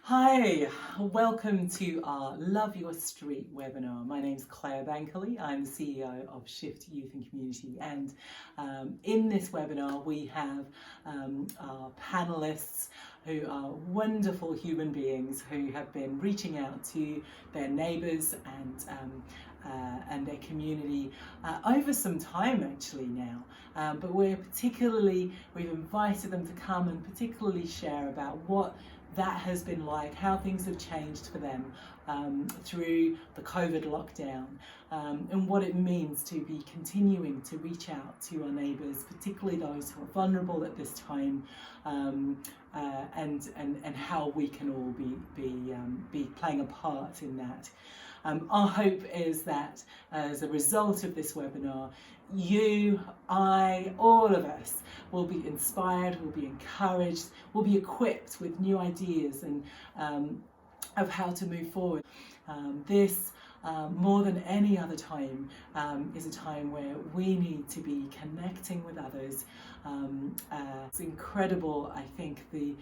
Hi, welcome to our Love Your Street webinar. My name's Claire Bankley. I'm the CEO of Shift Youth and Community, and in this webinar we have our panelists who are wonderful human beings who have been reaching out to their neighbours and their community over some time actually now. But we've invited them to come and particularly share about what that has been like, how things have changed for them through the COVID lockdown, and what it means to be continuing to reach out to our neighbours, particularly those who are vulnerable at this time, and how we can all be playing a part in that. Our hope is that as a result of this webinar, you, I, all of us will be inspired, will be encouraged, will be equipped with new ideas and of how to move forward. This more than any other time is a time where we need to be connecting with others. It's incredible, I think, the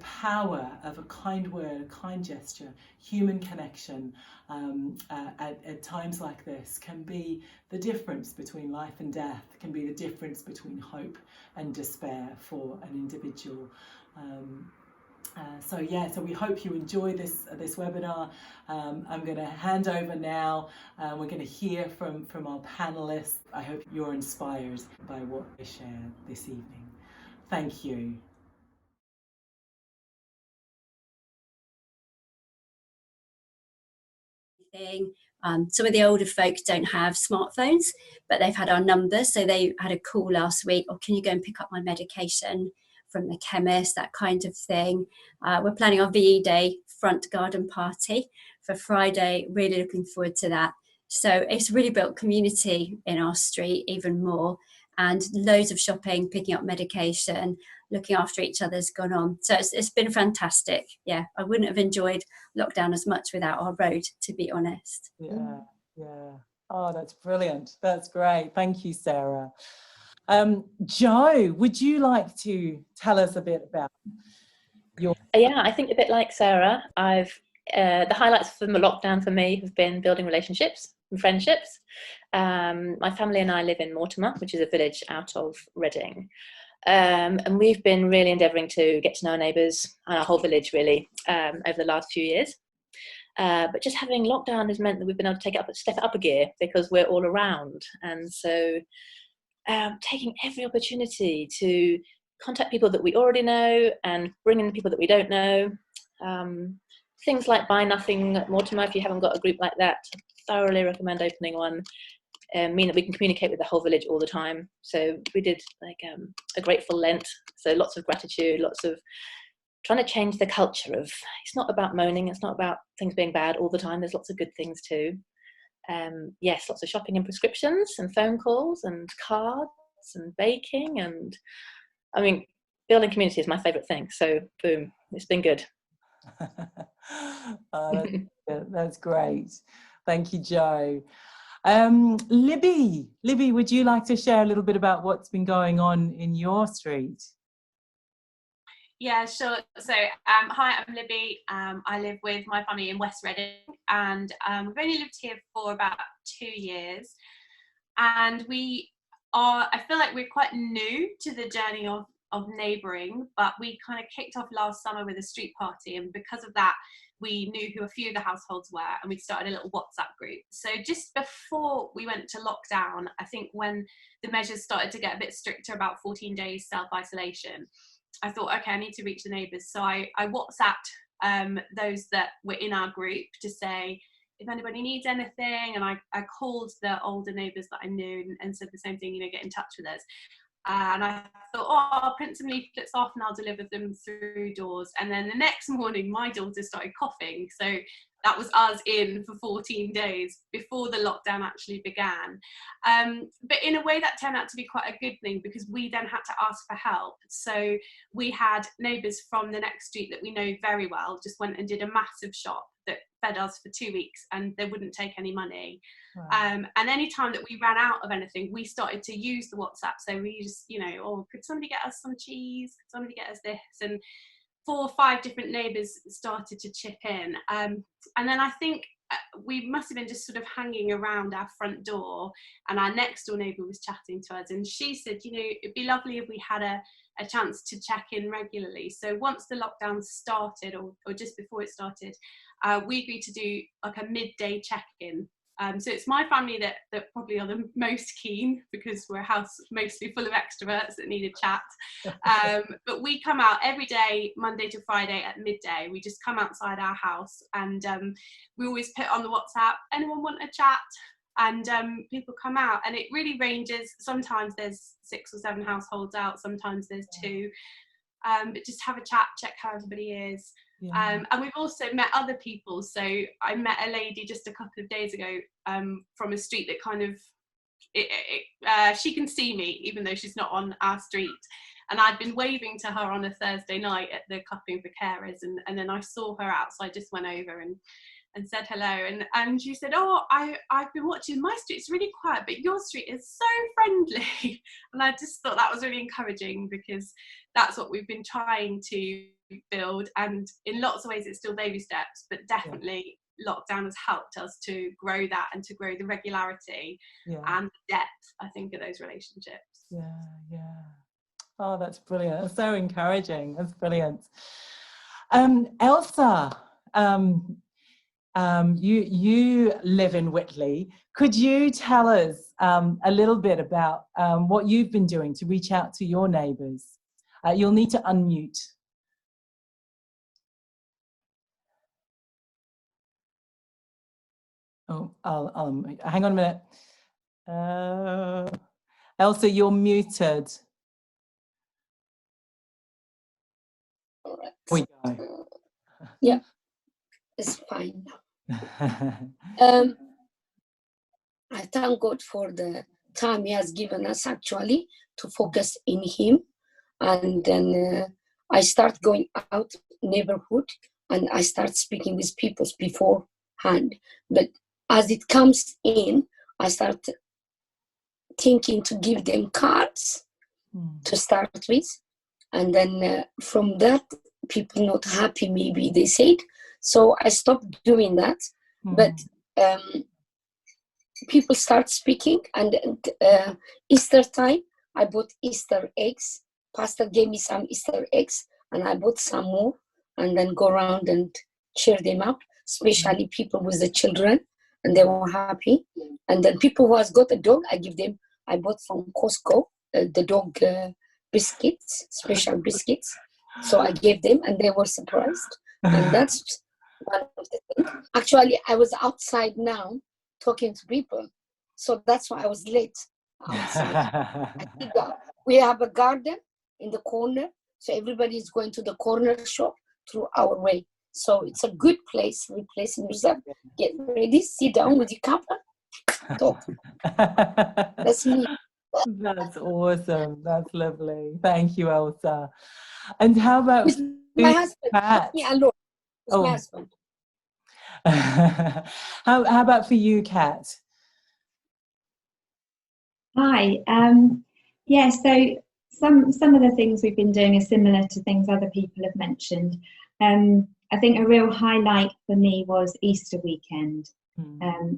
power of a kind word, a kind gesture, human connection at times like this can be the difference between life and death, can be the difference between hope and despair for an individual. So we hope you enjoy this webinar. I'm going to hand over now. We're going to hear from our panelists. I hope you're inspired by what they share this evening. Thank you. Some of the older folks don't have smartphones, but they've had our numbers, so they had a call last week, or can you go and pick up my medication from the chemist, that kind of thing. We're planning our VE Day front garden party for Friday, really looking forward to that. So it's really built community in our street even more, and loads of shopping, picking up medication, looking after each other's gone on. So it's been fantastic. Yeah, I wouldn't have enjoyed lockdown as much without our road, to be honest. Yeah. Oh, that's brilliant. That's great. Thank you, Sarah. Jo, would you like to tell us a bit about your... Yeah, I think a bit like Sarah. The highlights from the lockdown for me have been building relationships and friendships. My family and I live in Mortimer, which is a village out of Reading. And we've been really endeavouring to get to know our neighbours and our whole village really over the last few years. But just having lockdown has meant that we've been able to step it up a gear because we're all around. And so taking every opportunity to contact people that we already know and bring in people that we don't know. Things like Buy Nothing at Mortimer, if you haven't got a group like that, thoroughly recommend opening one. Mean that we can communicate with the whole village all the time. So we did like a grateful Lent, so lots of gratitude, lots of trying to change the culture of, it's not about moaning, it's not about things being bad all the time, there's lots of good things too. Yes, lots of shopping and prescriptions and phone calls and cards and baking, and I mean, building community is my favourite thing, so boom, it's been good. That's great. Thank you, Jo. Libby, would you like to share a little bit about what's been going on in your street? Yeah, sure. So, hi, I'm Libby. I live with my family in West Reading, and we've only lived here for about 2 years. And I feel like we're quite new to the journey of neighbouring, but we kind of kicked off last summer with a street party, and because of that, we knew who a few of the households were, and we started a little WhatsApp group. So just before we went to lockdown, I think when the measures started to get a bit stricter about 14 days self-isolation, I thought, okay, I need to reach the neighbours. So I WhatsApped those that were in our group to say if anybody needs anything, and I called the older neighbours that I knew and said the same thing, get in touch with us. And I thought, I'll print some leaflets off and I'll deliver them through doors. And then the next morning, my daughter started coughing. So that was us in for 14 days before the lockdown actually began. But in a way that turned out to be quite a good thing, because we then had to ask for help. So we had neighbours from the next street that we know very well just went and did a massive shop that fed us for 2 weeks, and they wouldn't take any money. Wow. And any time that we ran out of anything, we started to use the WhatsApp. So we just, could somebody get us some cheese? Could somebody get us this? And 4 or 5 different neighbours started to chip in. And then I think we must have been just sort of hanging around our front door, and our next door neighbour was chatting to us, and she said, you know, it'd be lovely if we had a chance to check in regularly. So once the lockdown started, or just before it started, we agreed to do like a midday check-in. So it's my family that probably are the most keen, because we're a house mostly full of extroverts that need a chat. But we come out every day, Monday to Friday at midday. We just come outside our house, and we always put on the WhatsApp, anyone want a chat? And people come out, and it really ranges. Sometimes there's 6 or 7 households out, sometimes there's 2. But just have a chat, check how everybody is. Yeah. And we've also met other people. So I met a lady just a couple of days ago from a street that kind of, she can see me even though she's not on our street. And I'd been waving to her on a Thursday night at the Cupping for Carers, and then I saw her out, so I just went over and said hello, and she said, oh, I've been watching my street, it's really quiet, but your street is so friendly. And I just thought that was really encouraging, because that's what we've been trying to build, and in lots of ways it's still baby steps, but definitely lockdown has helped us to grow that, and to grow the regularity and the depth, I think, of those relationships. Oh, that's brilliant. That's so encouraging. That's brilliant. Elsa, you live in Whitley. Could you tell us a little bit about what you've been doing to reach out to your neighbours? You'll need to unmute. Oh, I'll hang on a minute. Elsa, you're muted. All right. We go. Yeah, it's fine now. I thank God for the time He has given us, actually, to focus in Him. And then I start going out neighborhood, and I start speaking with people beforehand. But as it comes in, I start thinking to give them cards to start with. And then from that, people not happy, maybe they said. So I stopped doing that. But people start speaking, and Easter time, I bought Easter eggs. Pastor gave me some Easter eggs, and I bought some more, and then go around and cheer them up, especially people with the children, and they were happy. And then people who has got a dog, I bought from Costco the dog biscuits, special biscuits. So I gave them, and they were surprised. And that's one of the things. Actually, I was outside now talking to people, so that's why I was late outside. We have a garden in the corner, so everybody is going to the corner shop through our way. So it's a good place, replacing yourself. Get ready, sit down with your couple, talk. That's me. That's awesome. That's lovely. Thank you, Elsa. And how about my husband? Kat? Me alone. With my husband. How about for you, Kat? Hi. Yeah, so some of the things we've been doing are similar to things other people have mentioned. I think a real highlight for me was Easter weekend.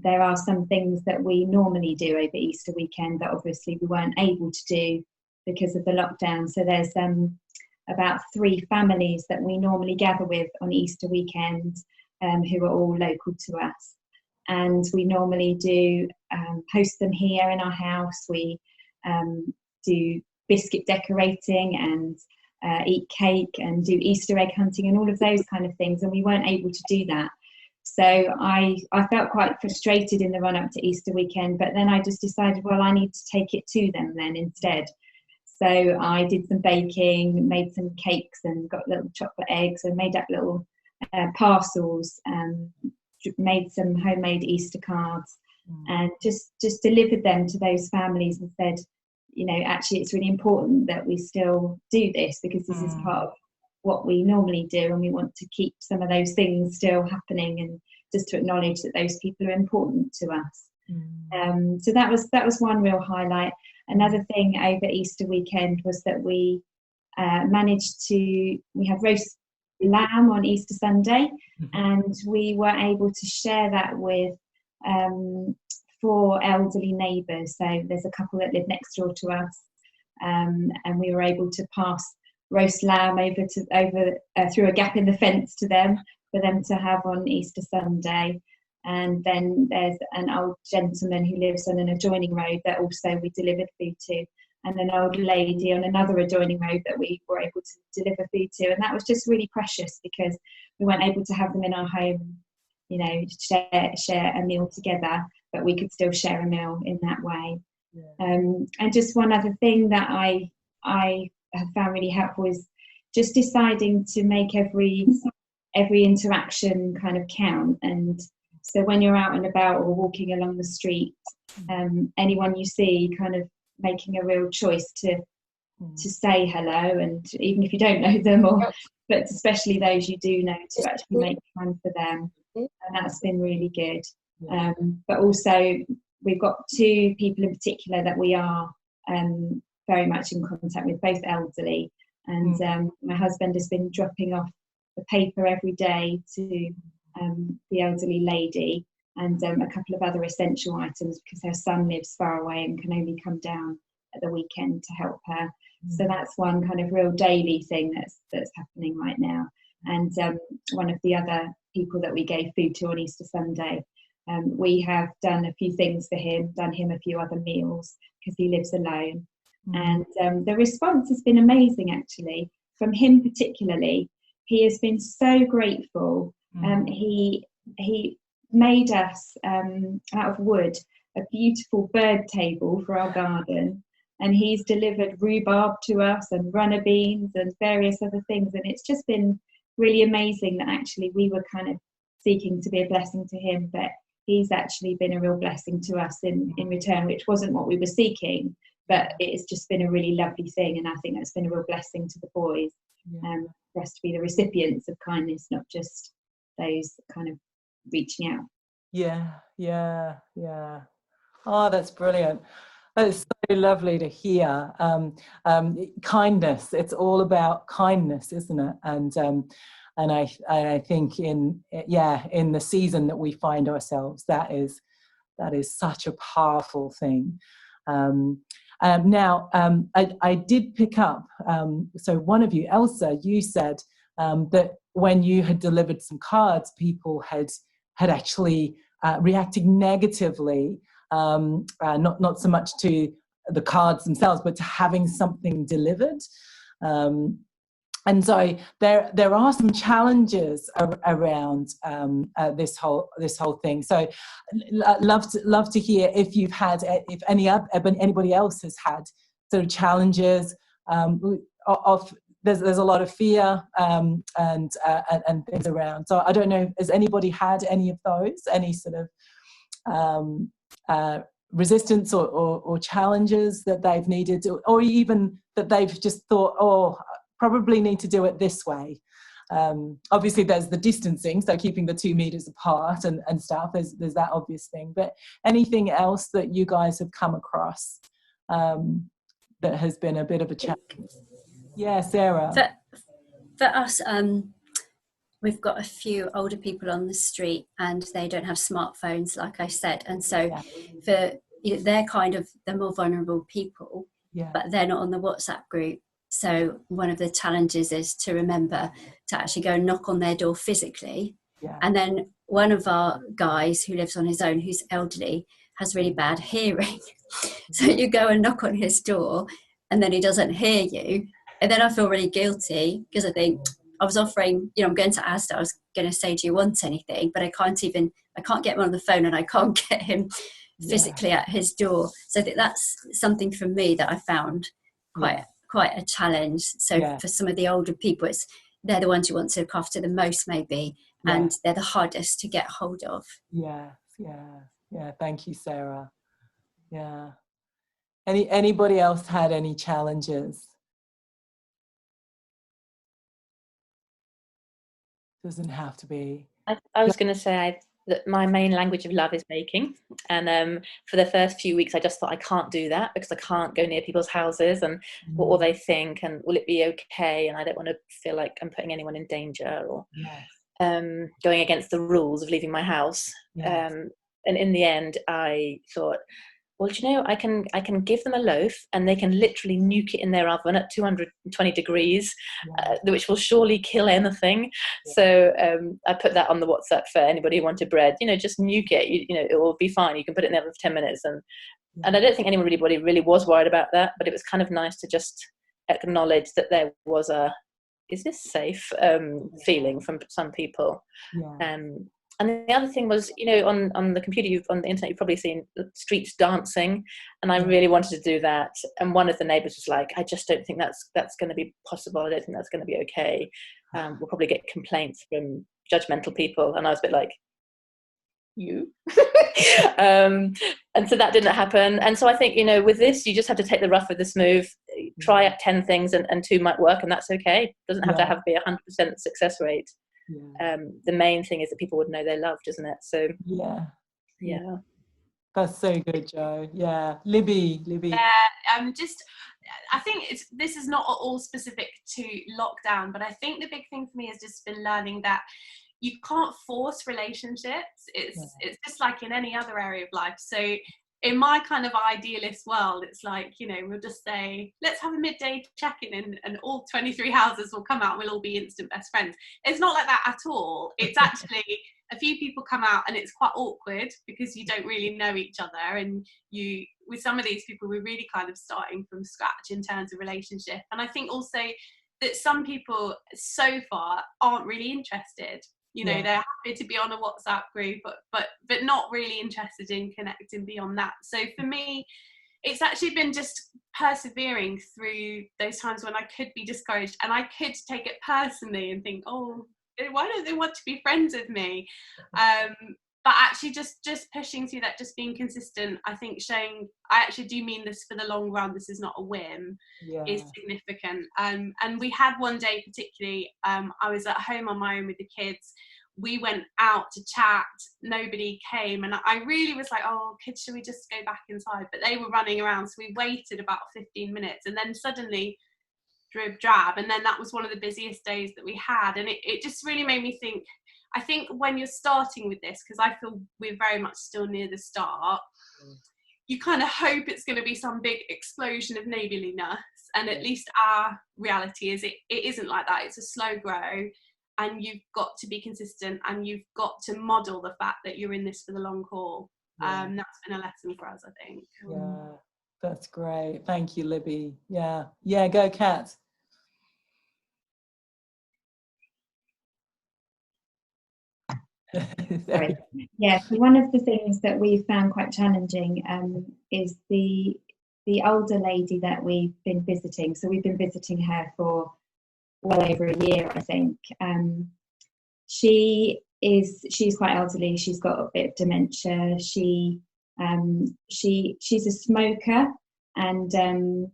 There are some things that we normally do over Easter weekend that obviously we weren't able to do because of the lockdown. So there's about 3 families that we normally gather with on Easter weekend, who are all local to us. And we normally do host them here in our house. We do biscuit decorating and eat cake and do Easter egg hunting and all of those kind of things. And we weren't able to do that. So I felt quite frustrated in the run up to Easter weekend, but then I just decided, well, I need to take it to them then instead. So I did some baking, made some cakes and got little chocolate eggs and made up little parcels, made some homemade Easter cards and just delivered them to those families and said, you know, actually it's really important that we still do this because this is part of what we normally do, and we want to keep some of those things still happening, and just to acknowledge that those people are important to us. So that was one real highlight. Another thing over Easter weekend was that we managed to, we had roast lamb on Easter Sunday, and we were able to share that with 4 elderly neighbours. So there's a couple that live next door to us, and we were able to pass roast lamb over through a gap in the fence to them for them to have on Easter Sunday. And then there's an old gentleman who lives on an adjoining road that also we delivered food to, and an old lady on another adjoining road that we were able to deliver food to. And that was just really precious because we weren't able to have them in our home, you know, share a meal together, but we could still share a meal in that way. Yeah. And just one other thing that I have found really helpful is just deciding to make every interaction kind of count. And so when you're out and about or walking along the street, anyone you see, kind of making a real choice to say hello, and even if you don't know them, but especially those you do know, to actually make time for them. And that's been really good. But also we've got 2 people in particular that we are very much in contact with, both elderly, and my husband has been dropping off the paper every day to the elderly lady, and a couple of other essential items because her son lives far away and can only come down at the weekend to help her. So that's one kind of real daily thing that's happening right now. And one of the other people that we gave food to on Easter Sunday, we have done a few things for him, done him a few other meals because he lives alone. And the response has been amazing, actually, from him particularly. He has been so grateful. He made us, out of wood, a beautiful bird table for our garden. And he's delivered rhubarb to us and runner beans and various other things. And it's just been really amazing that actually we were kind of seeking to be a blessing to him, but he's actually been a real blessing to us in return, which wasn't what we were seeking, but it's just been a really lovely thing. And I think that's been a real blessing to the boys, for us to be the recipients of kindness, not just those kind of reaching out. Yeah. Oh, that's brilliant. It's so lovely to hear. Kindness, it's all about kindness, isn't it? And I think in the season that we find ourselves, that is such a powerful thing. Now, I did pick up, so one of you, Elsa, you said that when you had delivered some cards, people had actually reacted negatively, not so much to the cards themselves, but to having something delivered. And so there are some challenges around this whole thing. So love to hear if anybody else has had sort of challenges of there's a lot of fear and things around. So I don't know, has anybody had any of those, any sort of resistance or challenges that they've needed, or even that they've just thought, probably need to do it this way. Obviously there's the distancing, so keeping the 2 meters apart and stuff, there's that obvious thing, but anything else that you guys have come across that has been a bit of a challenge? Yeah, Sarah. For us, we've got a few older people on the street and they don't have smartphones, like I said, and so they're kind of the more vulnerable people, but they're not on the WhatsApp group. So one of the challenges is to remember to actually go and knock on their door physically. And then one of our guys who lives on his own, who's elderly, has really bad hearing. So you go and knock on his door and then he doesn't hear you. And then I feel really guilty because I think I was offering, I'm going to Asda, I was going to say, do you want anything? But I can't get him on the phone and I can't get him physically at his door. So I think that's something for me that I found quite a challenge. So for some of the older people, they're the ones you want to look after the most, maybe, and they're the hardest to get hold of. Yeah. Thank you, Sarah. Yeah. Anybody else had any challenges? Doesn't have to be. I was going to say that my main language of love is baking, and for the first few weeks I just thought I can't do that because I can't go near people's houses, and what will they think, and will it be okay, and I don't want to feel like I'm putting anyone in danger, or going against the rules of leaving my house. And in the end I thought, well, do you know, I can give them a loaf and they can literally nuke it in their oven at 220 degrees, which will surely kill anything. So I put that on the WhatsApp for anybody who wanted bread. You know, just nuke it. You know, it will be fine. You can put it in the oven for 10 minutes. And I don't think anyone really was worried about that. But it was kind of nice to just acknowledge that there was is this safe feeling from some people. And the other thing was, you know, on the computer, on the internet, you've probably seen streets dancing, and I really wanted to do that. And one of the neighbours was like, I just don't think that's going to be possible. I don't think that's going to be okay. We'll probably get complaints from judgmental people. And I was a bit like, you? And so that didn't happen. And so I think, you know, with this, you just have to take the rough with the smooth, try out 10 things and 2 might work, and that's okay. It doesn't have to be 100% success rate. The main thing is that people would know they're loved, isn't it? So that's so good, Jo. Libby. Just, I think this is not all specific to lockdown, but I think the big thing for me has just been learning that you can't force relationships. It's just like in any other area of life. So in my kind of idealist world, it's like, you know, we'll just say, let's have a midday check-in, and all 23 houses will come out and we'll all be instant best friends. It's not like that at all. It's actually a few people come out and it's quite awkward because you don't really know each other, and with some of these people, we're really kind of starting from scratch in terms of relationship. And I think also that some people so far aren't really interested. You know, they're happy to be on a WhatsApp group, but not really interested in connecting beyond that. So for me, it's actually been just persevering through those times when I could be discouraged, and I could take it personally and think, oh, why don't they want to be friends with me? But actually just pushing through that, just being consistent, I think showing I actually do mean this for the long run, this is not a whim, is significant. And we had one day particularly, I was at home on my own with the kids. We went out to chat, nobody came, and I really was like, oh, kids, should we just go back inside? But they were running around, so we waited about 15 minutes, and then suddenly drab, and then that was one of the busiest days that we had. And it just really made me think, I think when you're starting with this, because I feel we're very much still near the start, you kind of hope it's going to be some big explosion of neighbourliness, and at least our reality is it isn't like that. It's a slow grow, and you've got to be consistent, and you've got to model the fact that you're in this for the long haul. That's been a lesson for us, I think. That's great. Thank you, Libby. Go Kat. Sorry. So one of the things that we found quite challenging is the older lady that we've been visiting. So we've been visiting her for well over a year, I think. She's quite elderly. She's got a bit of dementia. She's a smoker, and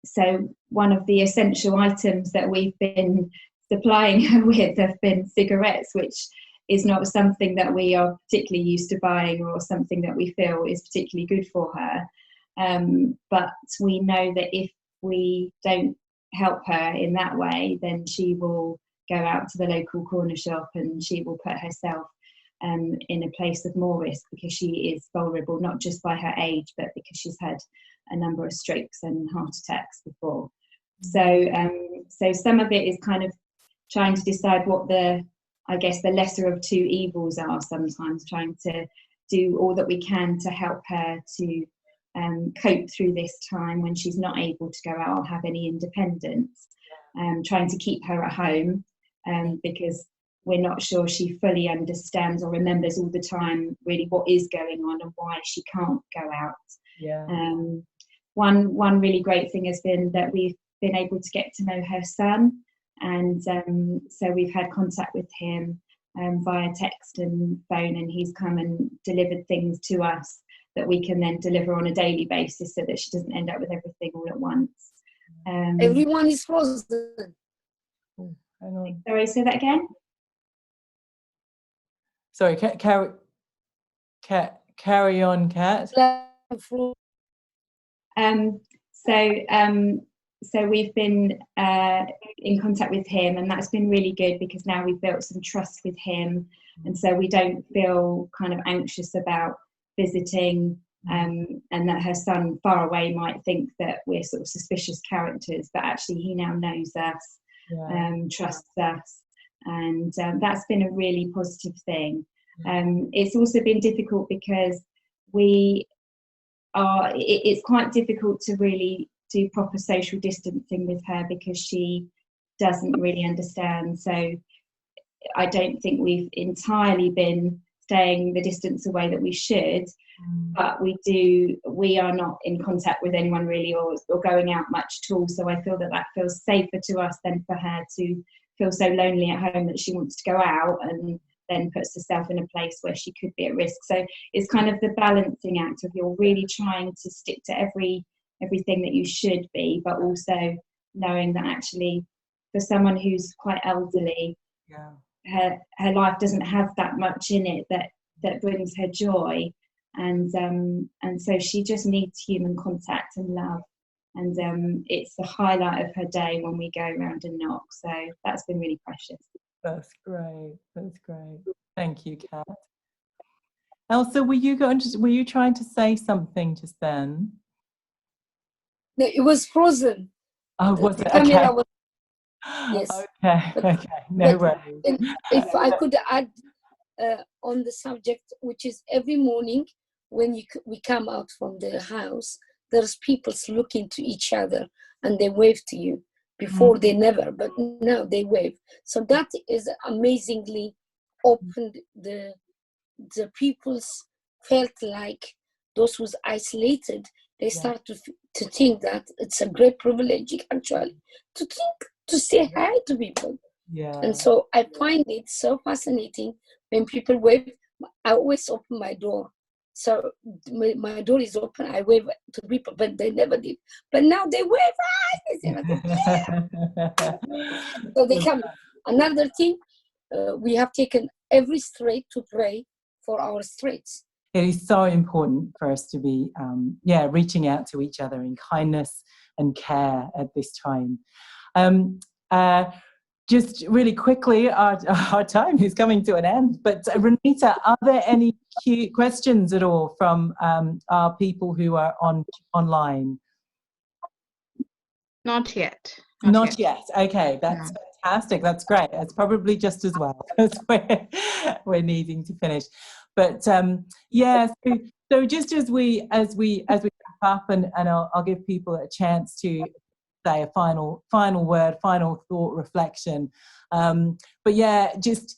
so one of the essential items that we've been supplying her with have been cigarettes, which is not something that we are particularly used to buying, or something that we feel is particularly good for her. But we know that if we don't help her in that way, then she will go out to the local corner shop and she will put herself in a place of more risk, because she is vulnerable, not just by her age, but because she's had a number of strokes and heart attacks before. So some of it is kind of trying to decide what the lesser of two evils are sometimes, trying to do all that we can to help her to cope through this time when she's not able to go out or have any independence, trying to keep her at home, because we're not sure she fully understands or remembers all the time really what is going on and why she can't go out. One really great thing has been that we've been able to get to know her son, and so we've had contact with him via text and phone, and he's come and delivered things to us that we can then deliver on a daily basis, so that she doesn't end up with everything all at once. Everyone is frozen. Hang on. Sorry, say that again? Sorry, carry on, Kat. So we've been in contact with him, and that's been really good because now we've built some trust with him, and so we don't feel kind of anxious about visiting, and that her son far away might think that we're sort of suspicious characters, but actually he now knows us, trusts us, and that's been a really positive thing. It's also been difficult because it's quite difficult to really do proper social distancing with her because she doesn't really understand. So I don't think we've entirely been staying the distance away that we should, but we are not in contact with anyone really or going out much at all. So I feel that feels safer to us than for her to feel so lonely at home that she wants to go out and then puts herself in a place where she could be at risk. So it's kind of the balancing act of you're really trying to stick to everything that you should be, but also knowing that actually for someone who's quite elderly, her life doesn't have that much in it that brings her joy, and so she just needs human contact and love, and it's the highlight of her day when we go around and knock. So that's been really precious. That's great. Thank you, Kat. Elsa, were you trying to say something just then? No, it was frozen. Oh, was it? Camera Okay. was, yes. Okay. No worries. If I could add on the subject, which is every morning when we come out from the house, there's people looking to each other and they wave to you. Before they never, but now they wave. So that is amazingly opened the people's felt like those who's isolated. They start to think that it's a great privilege actually to say hi to people. Yeah. And so I find it so fascinating when people wave. I always open my door. So my door is open, I wave to people, but they never did. But now they wave, so they come. Another thing, we have taken every street to pray for our streets. It is so important for us to be, reaching out to each other in kindness and care at this time. Just really quickly, our time is coming to an end, but Renita, are there any questions at all from our people who are online? Not yet. Not yet. Okay, that's fantastic. That's great. That's probably just as well because we're needing to finish. But so just as we wrap up, and I'll give people a chance to say a final word, final thought, reflection. But just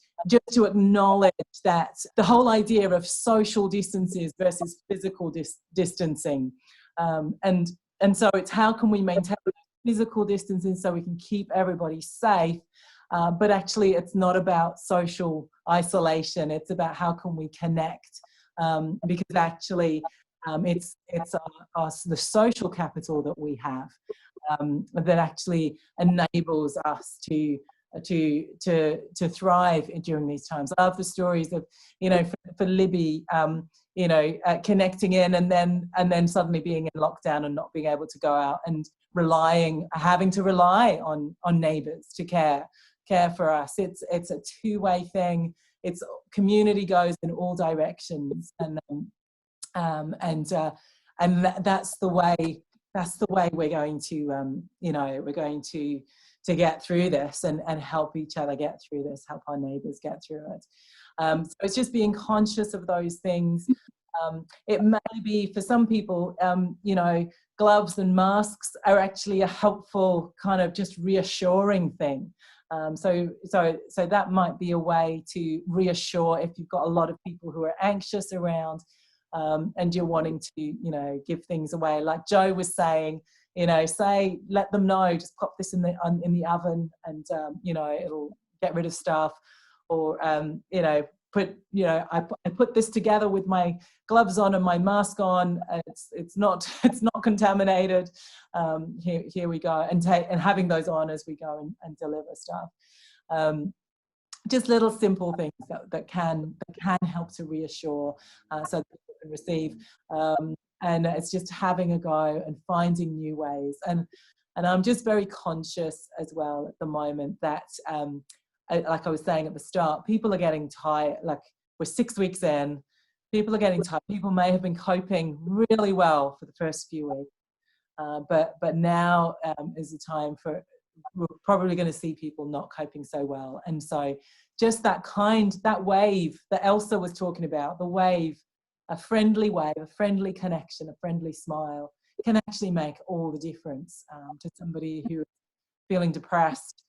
to acknowledge that the whole idea of social distances versus physical distancing, and so it's how can we maintain physical distancing so we can keep everybody safe, but actually it's not about social isolation. It's about how can we connect, because actually it's the social capital that we have that actually enables us to thrive during these times. I love the stories of, for Libby, connecting in and then suddenly being in lockdown and not being able to go out, and having to rely on neighbours to care for us. It's a two-way thing. It's community goes in all directions, and that's the way we're going to get through this and help each other get through this, help our neighbours get through it. So it's just being conscious of those things. It may be for some people, gloves and masks are actually a helpful kind of just reassuring thing. So that might be a way to reassure if you've got a lot of people who are anxious around, and you're wanting to, give things away. Like Joe was saying, let them know, just pop this in the oven, and it'll get rid of stuff. Or I put this together with my gloves on and my mask on. It's not contaminated. Here we go, and having those on as we go and deliver stuff. just little simple things that can help to reassure, so that people can receive. And it's just having a go and finding new ways. And I'm just very conscious as well at the moment that, like I was saying at the start, people are getting tired. Like, we're 6 weeks in, people are getting tired. People may have been coping really well for the first few weeks, but now is the time for, we're probably going to see people not coping so well. And so just that wave that Elsa was talking about, the wave, a friendly wave, a friendly connection, a friendly smile, can actually make all the difference to somebody who is feeling depressed,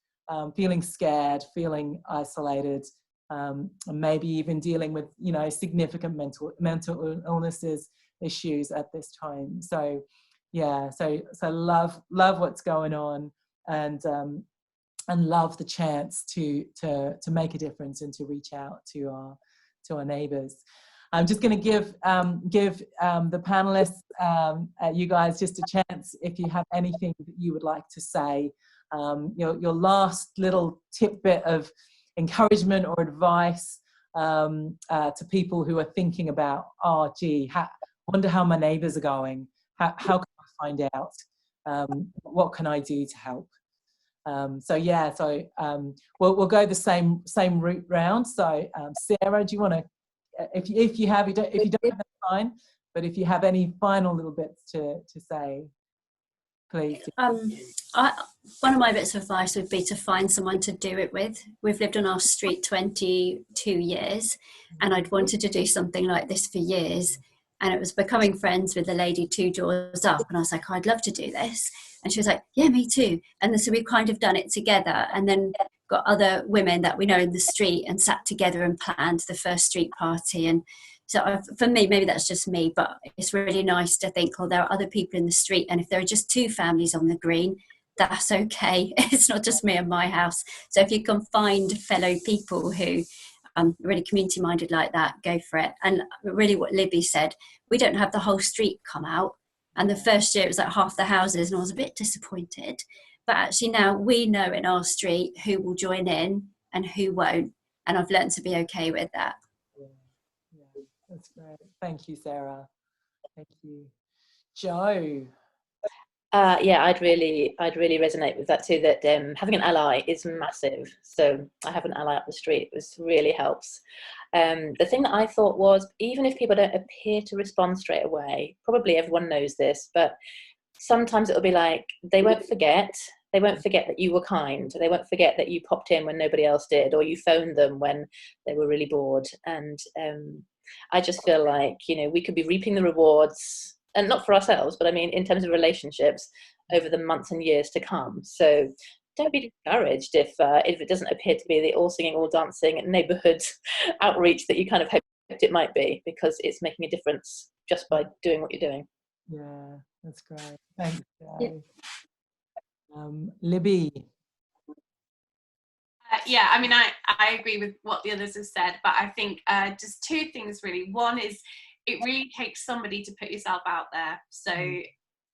feeling scared, feeling isolated, and maybe even dealing with, you know, significant mental illnesses, issues at this time. So yeah, so love what's going on, and love the chance to make a difference and to reach out to our neighbours. I'm just going to give the panelists, you guys, just a chance if you have anything that you would like to say, your last little tidbit of encouragement or advice to people who are thinking about, oh gee, wonder how my neighbours are going. How can I find out? What can I do to help? So yeah, so we'll go the same route round. So Sarah, do you want to, if you don't have, that's fine. But if you have any final little bits to say, please. One of my bits of advice would be to find someone to do it with. We've lived on our street 22 years, and I'd wanted to do something like this for years. And it was becoming friends with the lady 2 doors up. And I was like, oh, I'd love to do this. And she was like, yeah, me too. And so we've kind of done it together, and then got other women that we know in the street and sat together and planned the first street party. And so for me, maybe that's just me, but it's really nice to think, oh, there are other people in the street. And if there are just 2 families on the green, that's okay. It's not just me and my house. So if you can find fellow people who really community minded like that, go for it. And really what Libby said, we don't have the whole street come out. And the first year it was like half the houses, and I was a bit disappointed. But actually now we know in our street who will join in and who won't. And I've learned to be okay with that. Yeah, that's great. Thank you, Sarah. Thank you. Joe. Yeah, I'd really resonate with that too, that having an ally is massive. So I have an ally up the street. This really helps. The thing that I thought was, even if people don't appear to respond straight away, probably everyone knows this, but sometimes it'll be like, they won't forget that you were kind. They won't forget that you popped in when nobody else did, or you phoned them when they were really bored. And I just feel like, you know, we could be reaping the rewards, and not for ourselves, but I mean, in terms of relationships over the months and years to come. So don't be discouraged if it doesn't appear to be the all singing, all dancing neighbourhood outreach that you kind of hoped it might be, because it's making a difference just by doing what you're doing. Yeah, that's great. Thanks, Joe. Libby. Yeah, I mean, I agree with what the others have said, but I think just 2 things really. One is, it really takes somebody to put yourself out there. So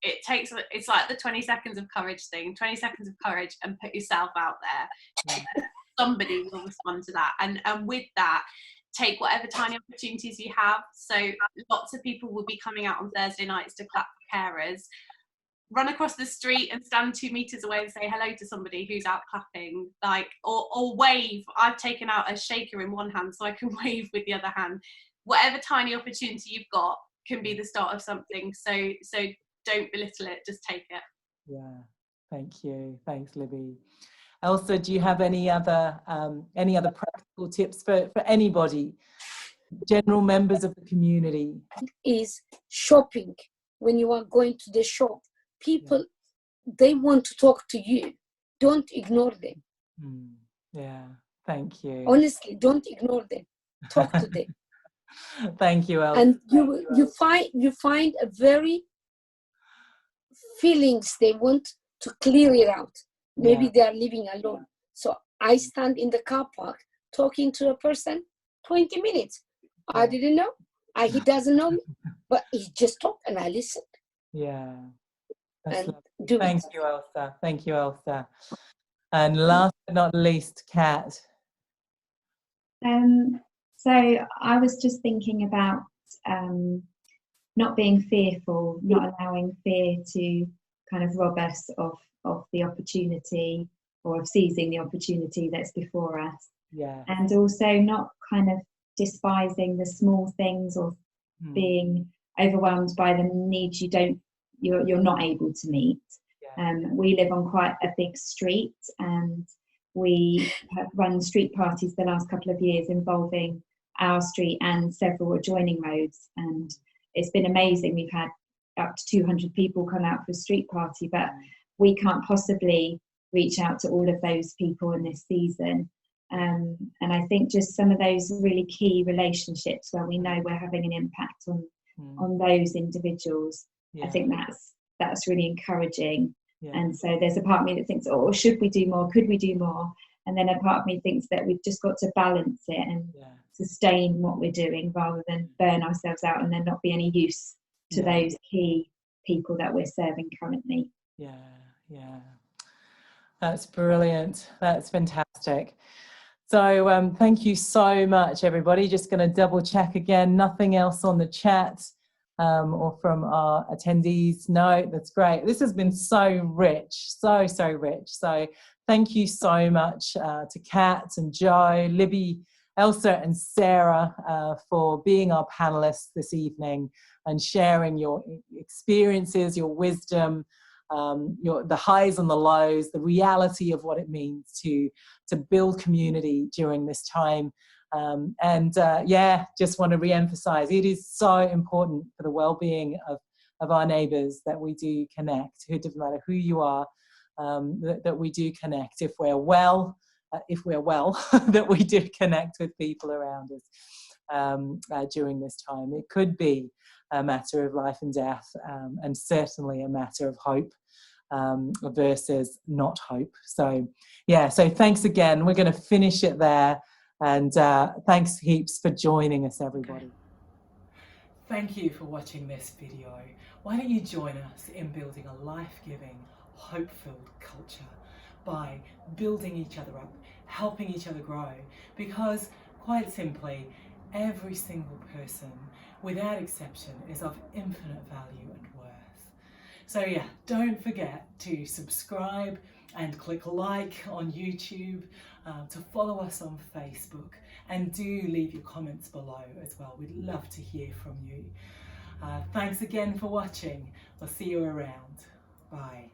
it's like the 20 seconds of courage thing, 20 seconds of courage and put yourself out there. Somebody will respond to that. And with that, take whatever tiny opportunities you have. So lots of people will be coming out on Thursday nights to clap for carers. Run across the street and stand 2 meters away and say hello to somebody who's out clapping, like, or wave. I've taken out a shaker in one hand so I can wave with the other hand. Whatever tiny opportunity you've got can be the start of something. So don't belittle it, just take it. Yeah, thank you. Thanks, Libby. Elsa, do you have any other practical tips for anybody, general members of the community? Is shopping. When you are going to the shop, people, they want to talk to you. Don't ignore them. Yeah, thank you. Honestly, don't ignore them. Talk to them. Thank you, Elsa. And you find a very feelings they want to clear it out. Maybe they are living alone. So I stand in the car park talking to a person 20 minutes. I didn't know. He doesn't know me, but he just talked and I listened. Yeah. And Thank you, Elsa. Thank you, Elsa. And last but not least, Kat. So I was just thinking about not being fearful, not allowing fear to kind of rob us of the opportunity, or of seizing the opportunity that's before us. Yeah. And also not kind of despising the small things, or being overwhelmed by the needs you're not able to meet. We live on quite a big street, and we have run street parties the last couple of years involving our street and several adjoining roads, and it's been amazing. We've had up to 200 people come out for a street party, but we can't possibly reach out to all of those people in this season. And I think just some of those really key relationships where we know we're having an impact on those individuals, I think that's really encouraging. And so there's a part of me that thinks, oh, should we do more? Could we do more? And then a part of me thinks that we've just got to balance it and sustain what we're doing, rather than burn ourselves out and then not be any use to those key people that we're serving currently. That's brilliant. That's fantastic. So thank you so much, everybody. Just going to double check again. Nothing else on the chat or from our attendees. No, that's great. This has been so rich, so rich. So thank you so much to Kat and Joe, Libby, Elsa and Sarah for being our panelists this evening and sharing your experiences, your wisdom, the highs and the lows, the reality of what it means to build community during this time. Just want to re-emphasize, it is so important for the well-being of our neighbours that we do connect. It doesn't matter who you are, that we do connect. If we're well, that we do connect with people around us during this time. It could be a matter of life and death, and certainly a matter of hope versus not hope. So thanks again. We're going to finish it there, and thanks heaps for joining us, everybody. Thank you for watching this video. Why don't you join us in building a life-giving, hope-filled culture by building each other up, helping each other grow, because quite simply, every single person, without exception, is of infinite value and worth. So don't forget to subscribe and click like on YouTube, to follow us on Facebook, and do leave your comments below as well. We'd love to hear from you. Thanks again for watching. We'll see you around. Bye.